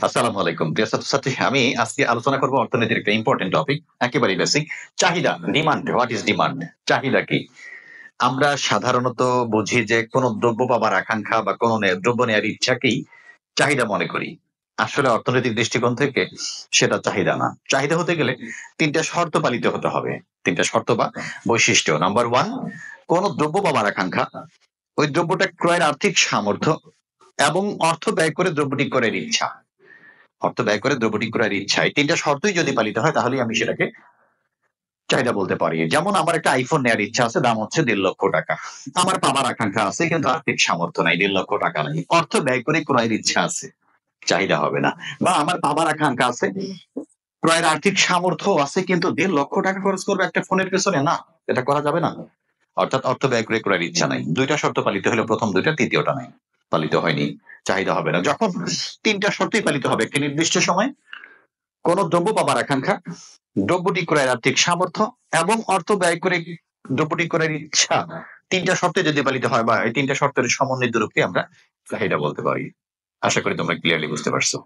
আসসালামু আলাইকুম। প্রিয় ছাত্রছাত্রী, আমি আজকে আলোচনা করব অর্থনীতির একটা ইম্পোর্টেন্ট টপিক, একেবারেই বেসিক। চাহিদা, ডিমান্ড। What is demand? চাহিদা কি? আমরা সাধারণত বুঝি যে কোন দ্রব্য পাবার আকাঙ্ক্ষা বা কোন দ্রব্য নেয়ার ইচ্ছাকেই চাহিদা মনে করি। আসলে অর্থনৈতিক দৃষ্টিকোণ থেকে সেটা চাহিদা না। চাহিদা হতে গেলে ৩ টা শর্ত পালিত হতে হবে। ৩ টা শর্ত বা বৈশিষ্ট্য। নাম্বার 1, কোন দ্রব্য পাবার আকাঙ্ক্ষা, ওই দ্রব্যটা ক্রয়ের আর্থিক সামর্থ্য এবং অর্থ ব্যয় করে দ্রব্যটি ক্রয়ের ইচ্ছা। অর্থ ব্যয় করে দ্রব্যটি ক্রয়ের ইচ্ছা। এই ৩ টা শর্তই যদি পালিত হয় তাহলেই আমি সেটাকে চাহিদা বলতে পারি। যেমন আমার একটা iPhone নেয়ার ইচ্ছা আছে, দাম হচ্ছে ৳১.৫ লক্ষ। আমার পাবার আকাঙ্ক্ষা আছে কিন্তু আর্থিক সামর্থ্য নাই, ৳১.৫ লক্ষ নাই। অর্থ ব্যয় করে ক্রয়ের ইচ্ছা আছে, চাহিদা হবে না। বা আমার পাবার আকাঙ্ক্ষা আছে, ক্রয়ের আর্থিক সামর্থ্য আছে কিন্তু ৳১.৫ লক্ষ খরচ করবে একটা ফোনের পেছনে, না, এটা করা যাবে না। অর্থাৎ অর্থ ব্যয় করে ক্রয়ের ইচ্ছা নাই। ২ টা শর্ত পালিত হলো, প্রথম ২ টা, তৃতীয়টা নাই। পালিত হয়নি, চাহিদা হবে না। যখন ৩ টা শর্তই পালিত হবে একটি নির্দিষ্ট সময়, কোন দ্রব্য পাবার আকাঙ্ক্ষা, দ্রব্যটি ক্রয়ের আর্থিক সামর্থ্য এবং অর্থ ব্যয় করে দ্রব্যটি ক্রয়ের ইচ্ছা, ৩ টা শর্তে যদি পালিত হয় বা এই ৩ টা শর্তের সমন্বিত রূপকে আমরা চাহিদা বলতে পারি। আশা করি তোমরা ক্লিয়ারলি বুঝতে পারছো।